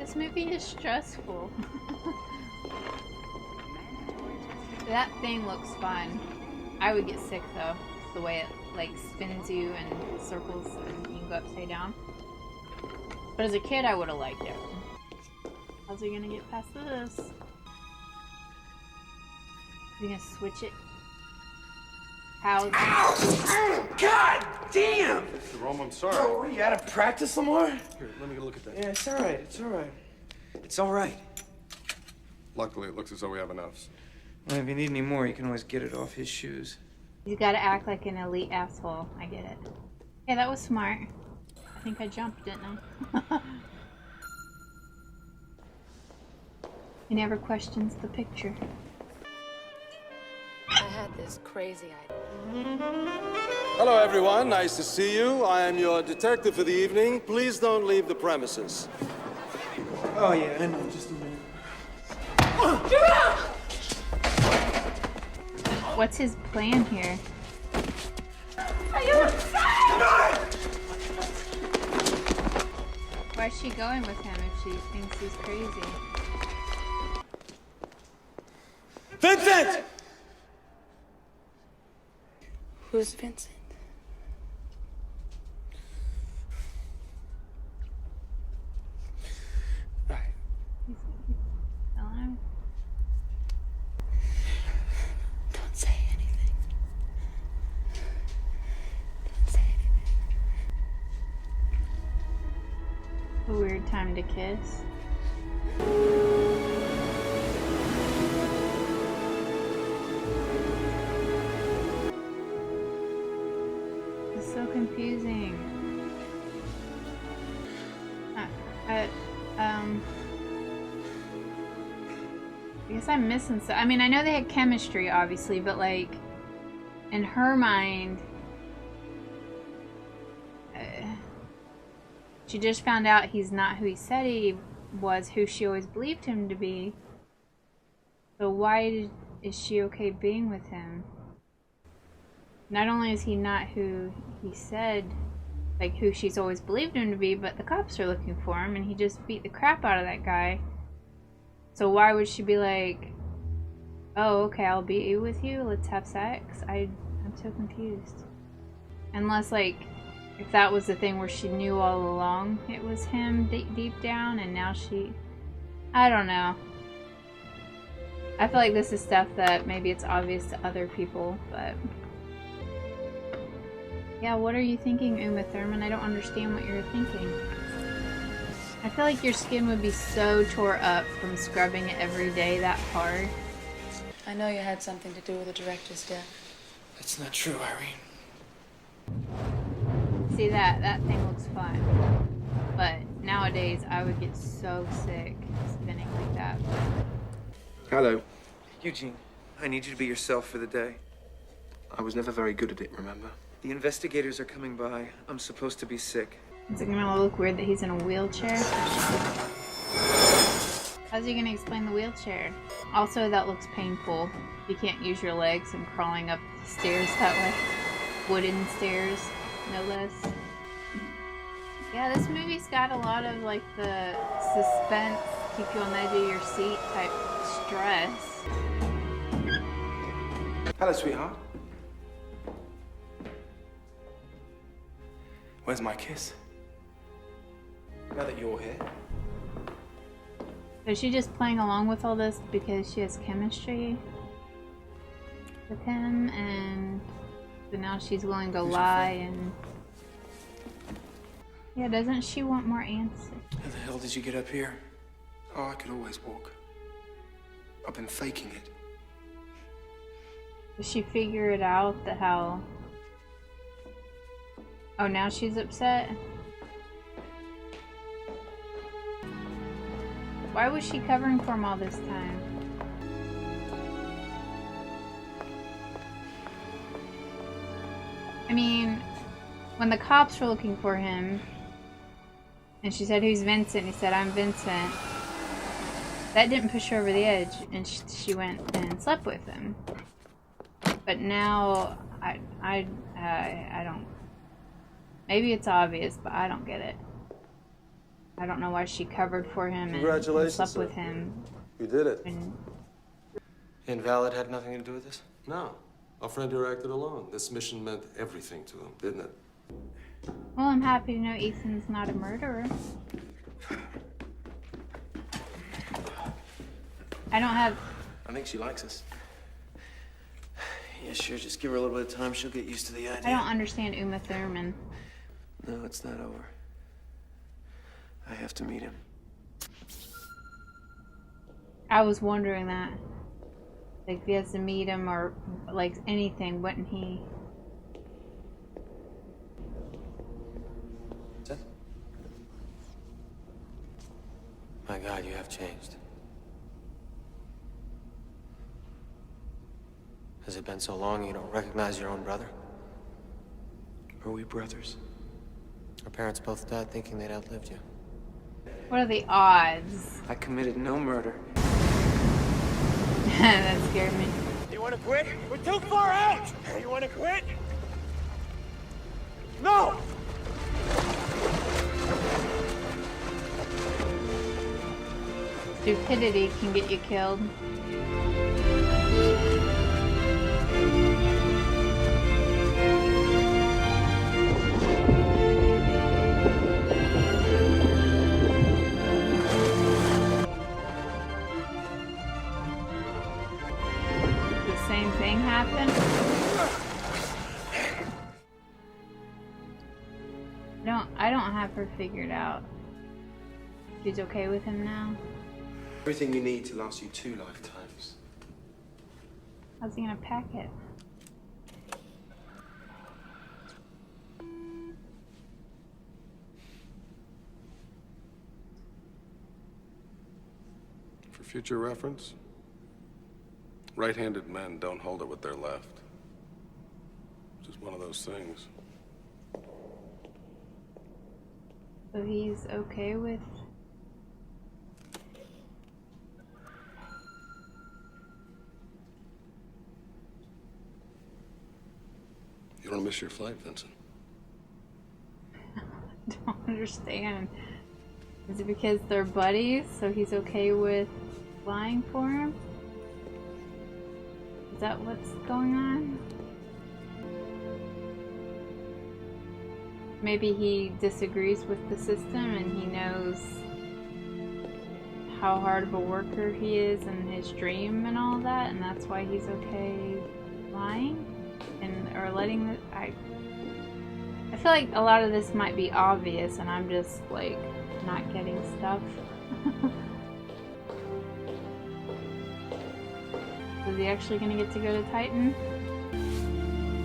this movie is stressful. That thing looks fun. I would get sick though, the way it like spins you in circles and you can go upside down. But as a kid, I would have liked it. How's he gonna get past this? Is he gonna switch it? How? God damn! Jerome, I'm sorry. Bro, what, are you out of practice, Lamar? Here, let me go look at that. Yeah, it's all right. It's all right. It's all right. Luckily, it looks as though we have enough. Well, if you need any more, you can always get it off his shoes. You gotta act like an elite asshole. I get it. Yeah, that was smart. I think I jumped, didn't I? He never questions the picture. I had this crazy idea. Hello, everyone. Nice to see you. I am your detective for the evening. Please don't leave the premises. Oh, yeah, I know. Just a minute. What's his plan here? Are you insane? Why is she going with him if she thinks he's crazy? Vincent! Who's Vincent? Right. Hello? Don't say anything. Don't say anything. A weird time to kiss. It's so confusing. I guess I'm missing so. I mean, I know they had chemistry, obviously, but like, in her mind, she just found out he's not who he said he was, who she always believed him to be. So why is she okay being with him? Not only is he not who he said, like who she's always believed him to be, but the cops are looking for him and he just beat the crap out of that guy. So why would she be like, oh, okay, I'll be with you, let's have sex? I'm so confused. Unless, like, if that was the thing where she knew all along it was him deep down, and now she... I don't know. I feel like this is stuff that maybe it's obvious to other people, but... Yeah, what are you thinking, Uma Thurman? I don't understand what you're thinking. I feel like your skin would be so tore up from scrubbing it every day that hard. I know you had something to do with the director's death. That's not true, Irene. See, that thing looks fun. But nowadays, I would get so sick spinning like that. Hello. Eugene, I need you to be yourself for the day. I was never very good at it, remember? The investigators are coming by. I'm supposed to be sick. Is it gonna look weird that he's in a wheelchair? How's he gonna explain the wheelchair? Also, that looks painful. You can't use your legs and crawling up the stairs that way. Wooden stairs, no less. Yeah, this movie's got a lot of like the suspense, keep you on the edge of your seat type stress. Hello, sweetheart. Where's my kiss? Now that you're here. Is she just playing along with all this because she has chemistry with him, and so now she's willing to lie and... Yeah, doesn't she want more answers? How the hell did you get up here? Oh, I could always walk. I've been faking it. Does she figure it out that how... Oh, now she's upset? Why was she covering for him all this time? I mean, when the cops were looking for him, and she said, "Who's Vincent?" He said, "I'm Vincent." That didn't push her over the edge, and she went and slept with him. But now, I don't... Maybe it's obvious, but I don't get it. I don't know why she covered for him and Congratulations, slept sir. with him. You did it. And Invalid had nothing to do with this? No. Our friend here acted alone. This mission meant everything to him, didn't it? well, I'm happy to know Ethan's not a murderer. I don't have. I think she likes us. Yeah, sure. Just give her a little bit of time. She'll get used to the idea. I don't understand Uma Thurman. No, it's not over. I have to meet him. I was wondering that. Like, if he has to meet him or, like, anything, wouldn't he? Seth? My God, you have changed. Has it been so long you don't recognize your own brother? Are we brothers? Our parents both died thinking they'd outlived you. What are the odds? I committed no murder. That scared me. You wanna quit? We're too far out! You wanna quit? No! Stupidity can get you killed. The same thing happened. I don't have her figured out. She's okay with him now. Everything you need to last you 2 lifetimes. How's he gonna pack it? For future reference, right-handed men don't hold it with their left. Just one of those things. So he's okay with. You don't miss your flight, Vincent. Don't understand. Is it because they're buddies, so he's okay with flying for him? Is that what's going on? Maybe he disagrees with the system and he knows how hard of a worker he is and his dream and all that, and that's why he's okay flying and or letting the. I feel like a lot of this might be obvious and I'm just like not getting stuff. Is he actually gonna get to go to Titan?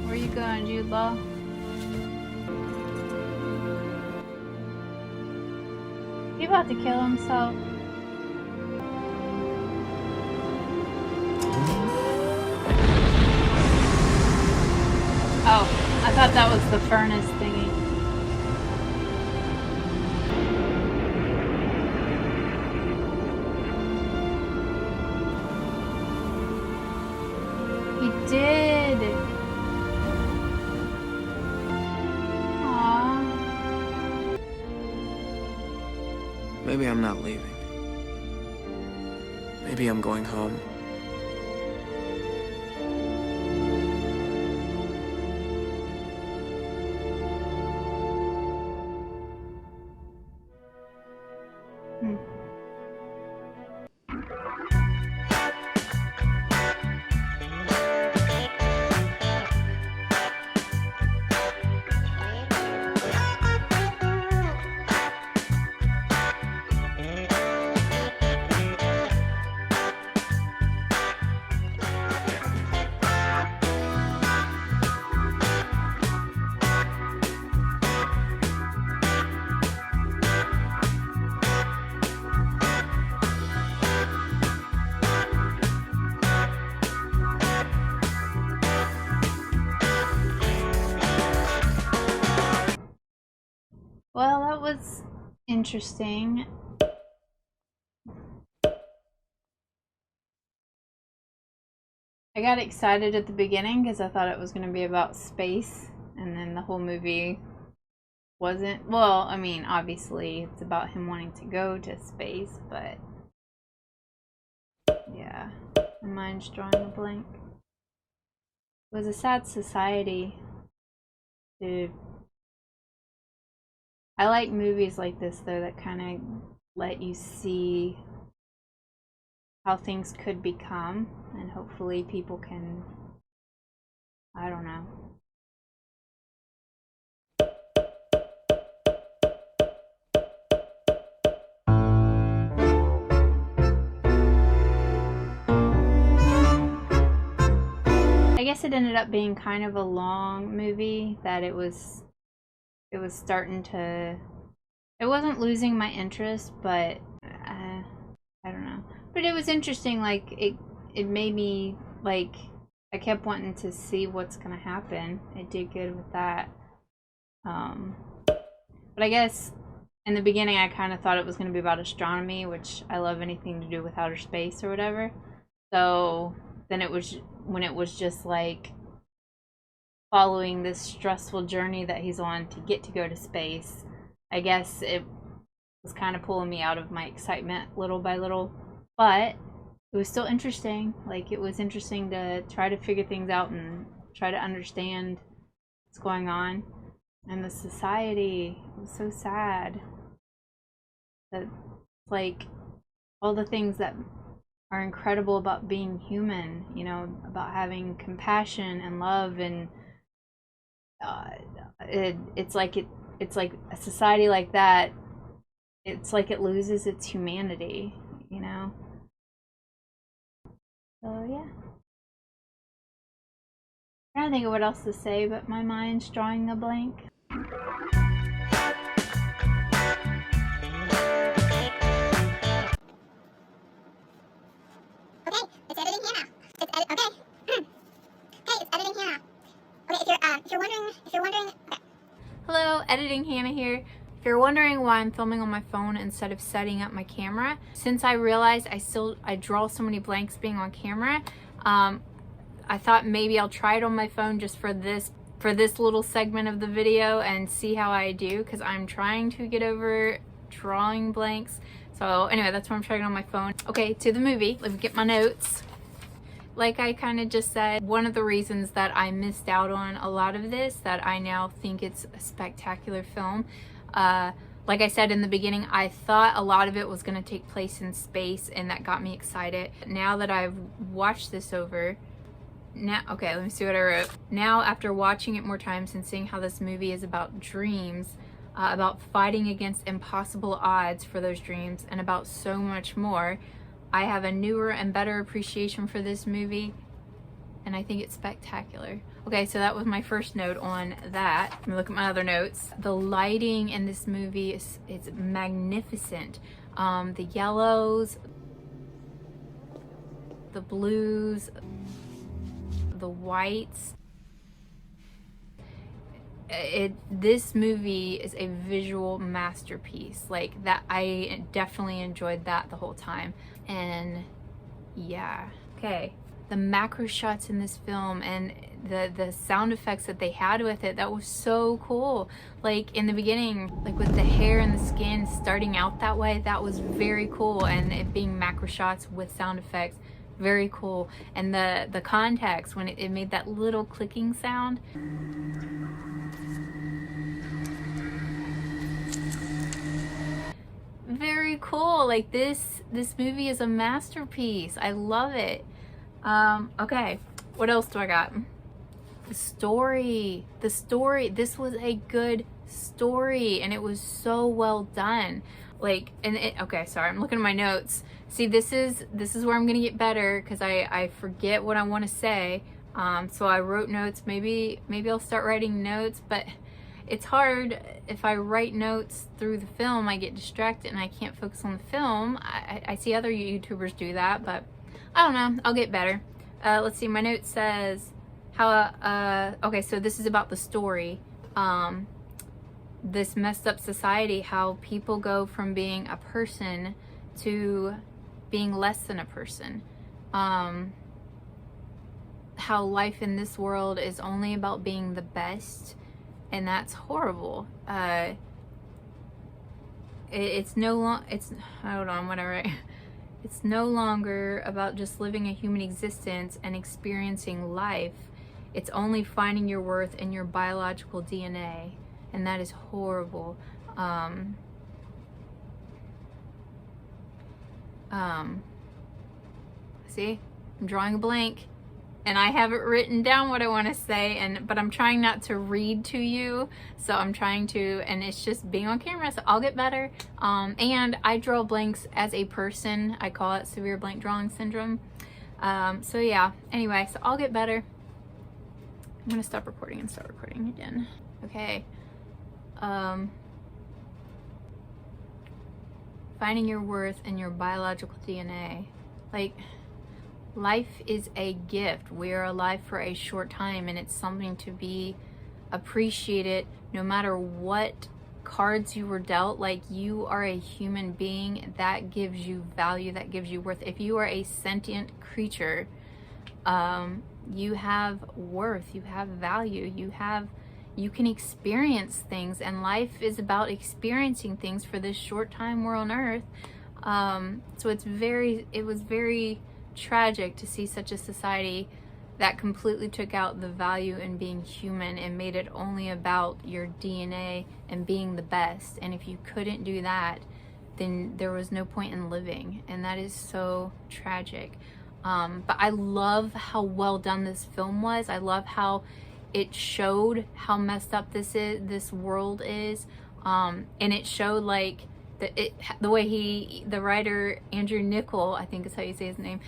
Where are you going, Jude Law? He about to kill himself. Oh, I thought that was the furnace thingy. He did. Aww. Maybe I'm not leaving. Maybe I'm going home. Well, that was interesting. I got excited at the beginning because I thought it was going to be about space, and then the whole movie wasn't, well, I mean, obviously it's about him wanting to go to space, but yeah, my mind's drawing a blank. It was a sad society, dude. I like movies like this though that kind of let you see how things could become, and hopefully people can, I don't know. I guess it ended up being kind of a long movie, that it was starting to, it wasn't losing my interest, but I don't know. But it was interesting, like it made me, like, I kept wanting to see what's gonna happen. It did good with that. But I guess in the beginning I kind of thought it was gonna be about astronomy, which I love anything to do with outer space or whatever. So then it was, when it was just like following this stressful journey that he's on to get to go to space, I guess it was kind of pulling me out of my excitement little by little. But it was still interesting. Like, it was interesting to try to figure things out and try to understand what's going on. And the society was so sad. That, like, all the things that are incredible about being human, you know, about having compassion and love, and it's like a society like that, it's like it loses its humanity, you know. So yeah, I don't think of what else to say, but my mind's drawing a blank. Okay, it's editing here now. Okay. Hey, it's editing here now. Okay, if you're wondering, okay. Hello, Editing Hannah here. If you're wondering why I'm filming on my phone instead of setting up my camera, since I realized I draw so many blanks being on camera, I thought maybe I'll try it on my phone just for this little segment of the video and see how I do, because I'm trying to get over drawing blanks. So anyway, that's why I'm trying it on my phone. Okay, to the movie. Let me get my notes. Like I kind of just said, one of the reasons that I missed out on a lot of this, that I now think it's a spectacular film, like I said in the beginning, I thought a lot of it was going to take place in space, and that got me excited. Now that I've watched this over, now, okay, let me see what I wrote. Now, after watching it more times and seeing how this movie is about dreams, about fighting against impossible odds for those dreams, and about so much more, I have a newer and better appreciation for this movie, and I think it's spectacular. Okay, so that was my first note on that. Let me look at my other notes. The lighting in this movie is magnificent. The yellows, the blues, the whites. This movie is a visual masterpiece. Like that, I definitely enjoyed that the whole time. And yeah, okay, the macro shots in this film and the sound effects that they had with it, that was so cool. Like in the beginning, like with the hair and the skin starting out that way, that was very cool, and it being macro shots with sound effects, very cool. And the context when it made that little clicking sound, very cool. Like this movie is a masterpiece. I love it. Okay, what else do I got? The story, this was a good story, and it was so well done. Like, and it, okay, sorry, I'm looking at my notes. See, this is where I'm gonna get better, because I forget what I want to say. So I wrote notes. Maybe I'll start writing notes, but it's hard. If I write notes through the film, I get distracted and I can't focus on the film. I see other YouTubers do that, but I don't know, I'll get better. Let's see, my note says how, okay, so this is about the story. This messed up society, how people go from being a person to being less than a person. How life in this world is only about being the best, and that's horrible. It's no longer about just living a human existence and experiencing life. It's only finding your worth in your biological DNA, and that is horrible. See, I'm drawing a blank, and I have it written down what I want to say, but I'm trying not to read to you, so I'm trying to, and it's just being on camera, so I'll get better. And I draw blanks as a person. I call it severe blank drawing syndrome. So yeah, anyway, so I'll get better. I'm gonna stop recording and start recording again. Okay. Finding your worth in your biological DNA. Like, life is a gift. We are alive for a short time, and it's something to be appreciated no matter what cards you were dealt. Like, you are a human being. That gives you value, that gives you worth. If you are a sentient creature, you have worth, you have value, you can experience things, and life is about experiencing things for this short time we're on earth. So it was very tragic to see such a society that completely took out the value in being human and made it only about your DNA and being the best. And if you couldn't do that, then there was no point in living, and that is so tragic. But I love how well done this film was. I love how it showed how messed up this world is, and it showed like the way the writer Andrew Nichol, I think is how you say his name,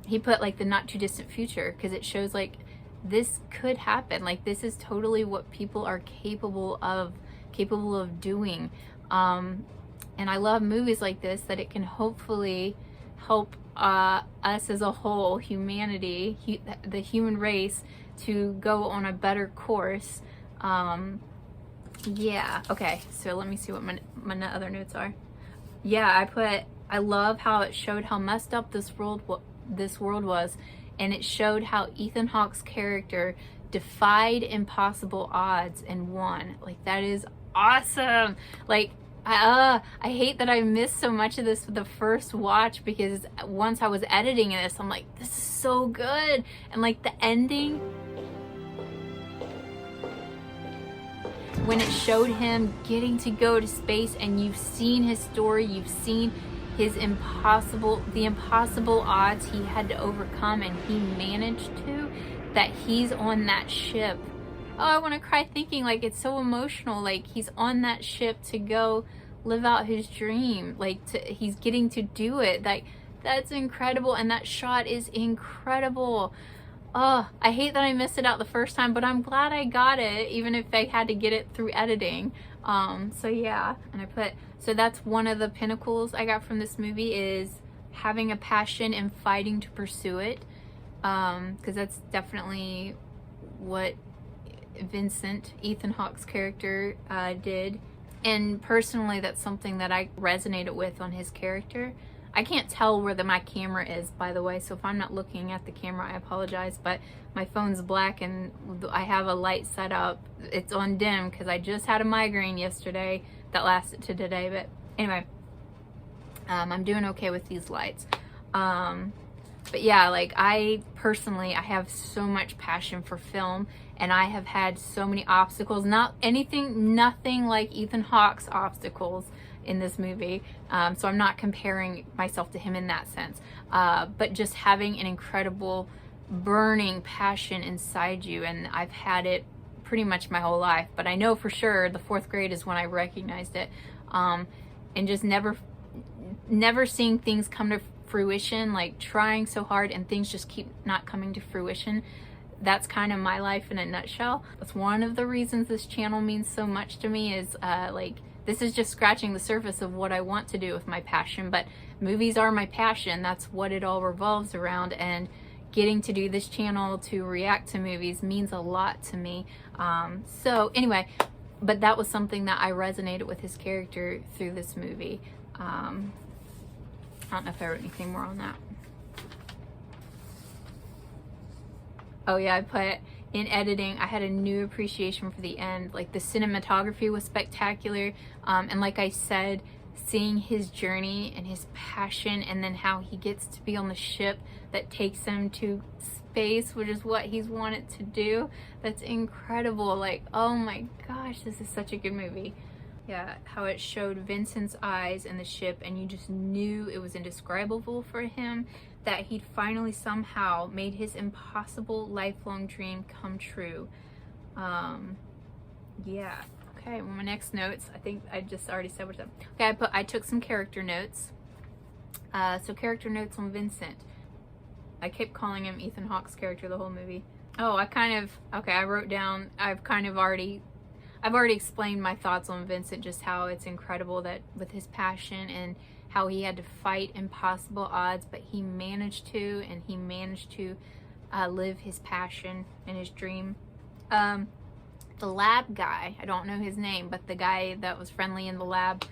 he put like the not too distant future, because it shows like this could happen. Like, this is totally what people are capable of doing. And I love movies like this, that it can hopefully help us as a whole, humanity, the human race, to go on a better course. Yeah, okay, so let me see what my other notes are. Yeah, I love how it showed how messed up this world was, and it showed how Ethan Hawke's character defied impossible odds and won. Like, that is awesome. Like, I hate that I missed so much of this for the first watch, because once I was editing this, I'm like, this is so good. And like the ending, when it showed him getting to go to space, and you've seen his story, you've seen the impossible odds he had to overcome, and he managed to, that he's on that ship. Oh, I want to cry thinking, like, it's so emotional. Like, he's on that ship to go live out his dream. Like, he's getting to do it. Like, that's incredible. And that shot is incredible. Oh, I hate that I missed it out the first time, but I'm glad I got it, even if I had to get it through editing. So yeah, and so that's one of the pinnacles I got from this movie, is having a passion and fighting to pursue it. Because that's definitely what Ethan Hawke's character did. And personally, that's something that I resonated with on his character. I can't tell where my camera is, by the way, so if I'm not looking at the camera, I apologize, but my phone's black and I have a light set up. It's on dim because I just had a migraine yesterday that lasted to today, but anyway, I'm doing okay with these lights. But yeah, like, I have so much passion for film, and I have had so many obstacles, nothing like Ethan Hawke's obstacles in this movie. So I'm not comparing myself to him in that sense, but just having an incredible burning passion inside you, and I've had it pretty much my whole life, but I know for sure the 4th grade is when I recognized it, and just never seeing things come to fruition, like trying so hard and things just keep not coming to fruition. That's kind of my life in a nutshell. That's one of the reasons this channel means so much to me, is like, this is just scratching the surface of what I want to do with my passion, but movies are my passion. That's what it all revolves around, and getting to do this channel to react to movies means a lot to me. So anyway, but that was something that I resonated with his character through this movie. I don't know if I wrote anything more on that. Oh yeah, in editing, I had a new appreciation for the end. Like, the cinematography was spectacular, and like I said, seeing his journey and his passion, and then how he gets to be on the ship that takes him to space, which is what he's wanted to do. That's incredible. Like, oh my gosh, this is such a good movie. Yeah, how it showed Vincent's eyes in the ship, and you just knew it was indescribable for him, that he'd finally somehow made his impossible lifelong dream come true. Yeah. Okay, well, my next notes, I think I just already said what's up. Okay, I took some character notes. So character notes on Vincent. I kept calling him Ethan Hawke's character the whole movie. Oh, I wrote down, I've already explained my thoughts on Vincent, just how it's incredible that with his passion and how he had to fight impossible odds, but he managed to, and he managed to live his passion and his dream. The lab guy, I don't know his name, but the guy that was friendly in the lab.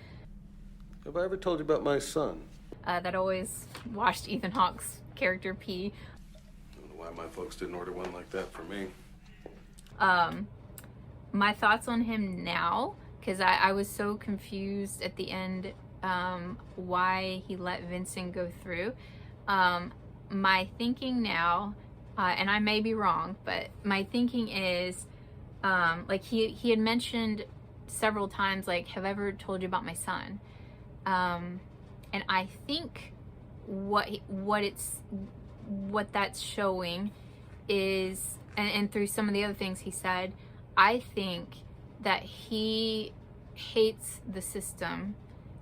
Have I ever told you about my son? That always watched Ethan Hawke's character pee. I don't know why my folks didn't order one like that for me. My thoughts on him now, because I was so confused at the end why he let Vincent go through. My thinking now, and I may be wrong, but my thinking is, like he had mentioned several times, like, have I ever told you about my son? And I think what that's showing is, and through some of the other things he said, I think that he hates the system,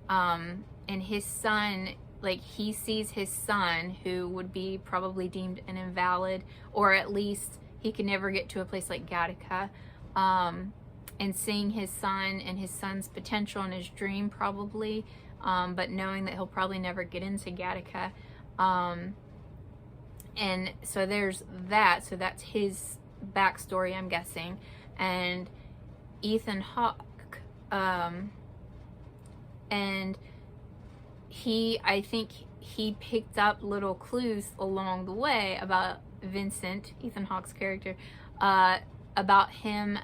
and his son, like, he sees his son, who would be probably deemed an invalid, or at least he could never get to a place like Gattaca, and seeing his son and his son's potential and his dream probably, but knowing that he'll probably never get into Gattaca, and so there's that. So that's his backstory, I'm guessing. And Ethan Hawke, and I think he picked up little clues along the way about Vincent, Ethan Hawke's character, about him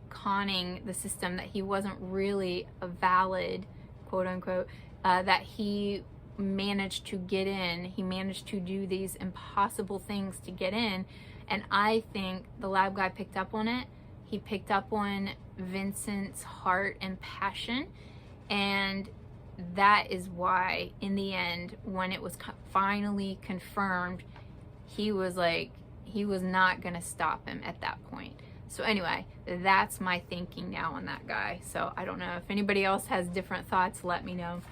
conning the system, that he wasn't really a valid, quote unquote, that he managed to get in. He managed to do these impossible things to get in. And I think the lab guy picked up on it. He picked up on Vincent's heart and passion. And that is why, in the end, when it was finally confirmed, he was not going to stop him at that point. So anyway, that's my thinking now on that guy. So I don't know if anybody else has different thoughts, let me know.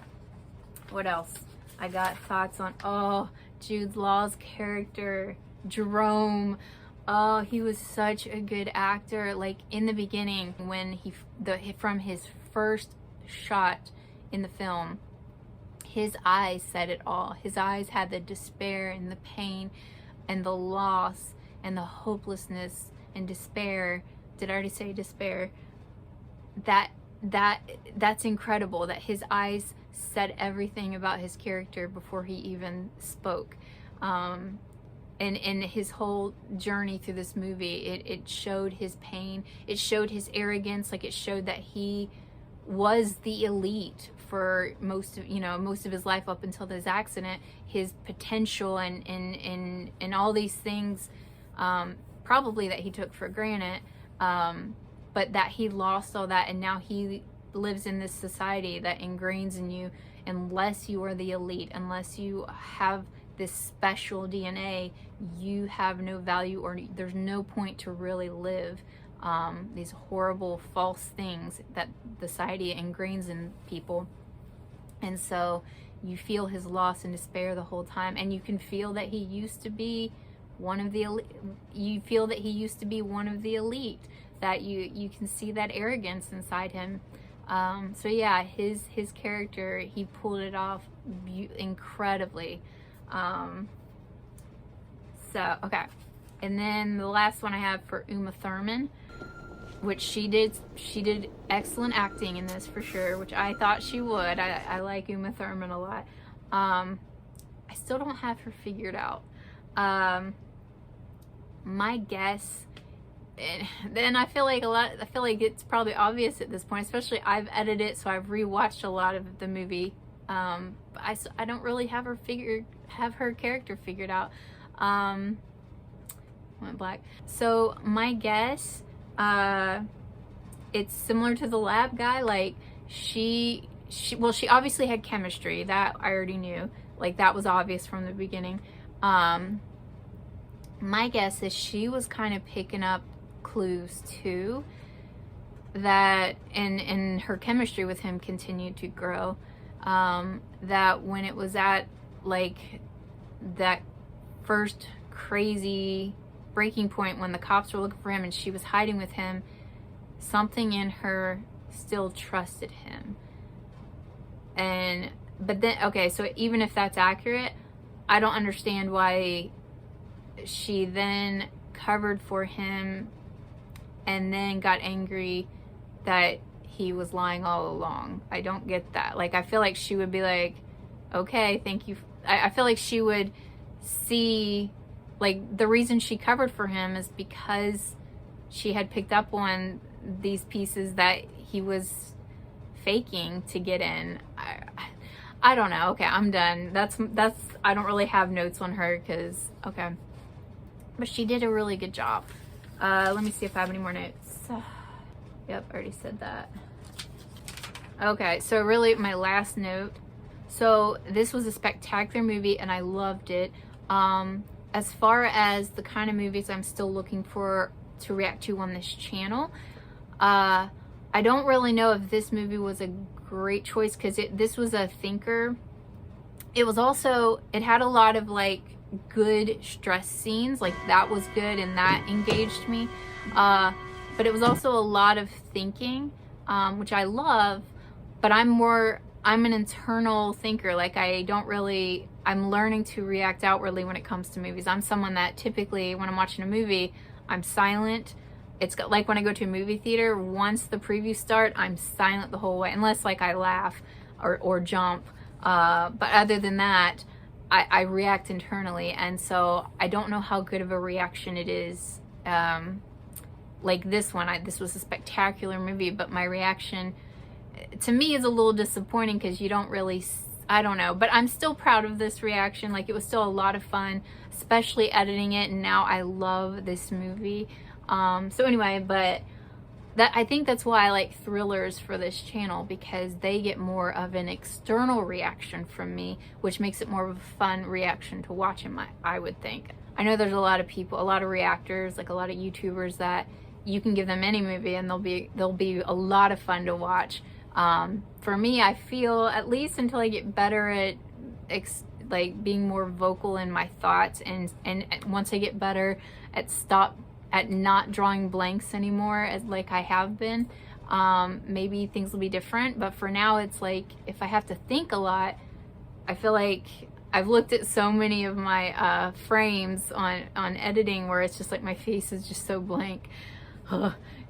What else? I got thoughts on, Jude Law's character, Jerome. Oh, he was such a good actor. Like, in the beginning, when from his first shot in the film, his eyes said it all. His eyes had the despair and the pain and the loss and the hopelessness and despair. Did I already say despair? That's incredible, that his eyes said everything about his character before he even spoke. And his whole journey through this movie, it showed his pain, it showed his arrogance, like, it showed that he was the elite for most of his life up until this accident. His potential and all these things, probably that he took for granted, but that he lost all that, and now he lives in this society that ingrains in you, unless you are the elite, unless you have this special DNA, you have no value, or there's no point to really live. These horrible false things that society ingrains in people. And so you feel his loss and despair the whole time, and you can feel that he used to be one of the elite. You feel that he used to be one of the elite, that you can see that arrogance inside him. So yeah, his character, he pulled it off incredibly. So okay, and then the last one I have for Uma Thurman, which she did excellent acting in this for sure, which I thought she would. I like Uma Thurman a lot. I still don't have her figured out. My guess then I feel like it's probably obvious at this point, especially I've edited it, so I've rewatched a lot of the movie. I don't really have her character figured out. Went black. So my guess, it's similar to the lab guy. Like she obviously had chemistry, that I already knew. Like that was obvious from the beginning. My guess is she was kind of picking up clues too, that and her chemistry with him continued to grow. That when it was at like that first crazy breaking point when the cops were looking for him and she was hiding with him, something in her still trusted him. But then, okay, so even if that's accurate, I don't understand why she then covered for him and then got angry that he was lying all along. I don't get that. Like, I feel like she would be like, okay, thank you. I feel like she would see, like, the reason she covered for him is because she had picked up on these pieces that he was faking to get in. I don't know. Okay, I'm done. That's I don't really have notes on her because, okay. But she did a really good job. Let me see if I have any more notes. Yep, already said that. Okay, so really my last note. So this was a spectacular movie and I loved it. As far as the kind of movies I'm still looking for to react to on this channel, I don't really know if this movie was a great choice because this was a thinker. It was also, it had a lot of like good stress scenes, like that was good and that engaged me. But it was also a lot of thinking, which I love, but I'm an internal thinker. Like I'm learning to react outwardly when it comes to movies. I'm someone that typically when I'm watching a movie, I'm silent. It's like when I go to a movie theater, once the previews start, I'm silent the whole way, unless like I laugh or jump. But other than that, I react internally. And so I don't know how good of a reaction it is. Like this one, this was a spectacular movie, but my reaction to me is a little disappointing because you don't really, I don't know, but I'm still proud of this reaction. Like it was still a lot of fun, especially editing it. And now I love this movie. So anyway, but I think that's why I like thrillers for this channel, because they get more of an external reaction from me, which makes it more of a fun reaction to watch I would think. I know there's a lot of people, a lot of reactors, like a lot of YouTubers that you can give them any movie and they'll be a lot of fun to watch. For me, I feel, at least until I get better at like being more vocal in my thoughts, and once I get better at not drawing blanks anymore as like I have been, maybe things will be different. But for now, it's like if I have to think a lot, I feel like I've looked at so many of my frames on editing where it's just like my face is just so blank.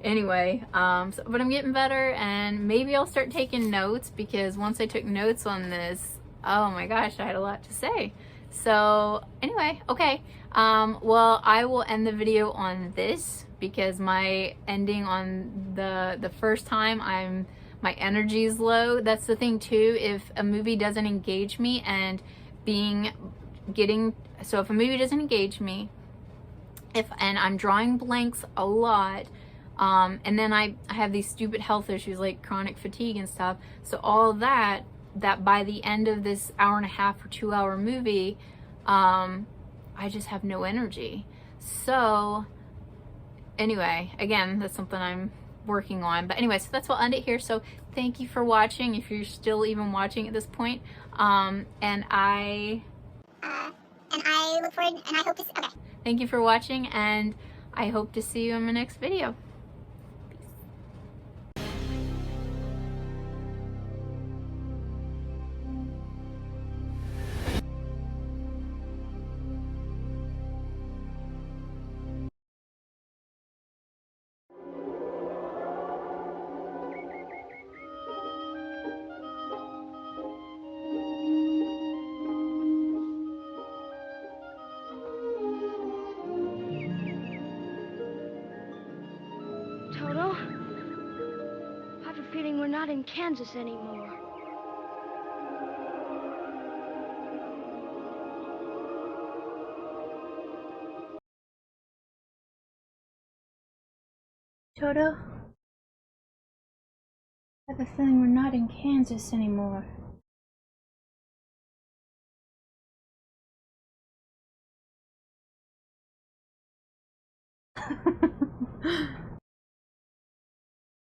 Anyway, but I'm getting better, and maybe I'll start taking notes, because once I took notes on this, oh my gosh, I had a lot to say. So anyway, okay. Well, I will end the video on this, because my ending on the first time, my energy is low. That's the thing too. If a movie doesn't engage me and if a movie doesn't engage me, and I'm drawing blanks a lot, and then I have these stupid health issues like chronic fatigue and stuff. So all that by the end of this hour-and-a-half or 2-hour movie, I just have no energy. So anyway, again, that's something I'm working on. But anyway, so that's what I'll end it here. So thank you for watching, if you're still even watching at this point. And I look forward, and I hope to see, okay. Thank you for watching, and I hope to see you in my next video. not in Kansas anymore. Toto? I have a feeling we're not in Kansas anymore.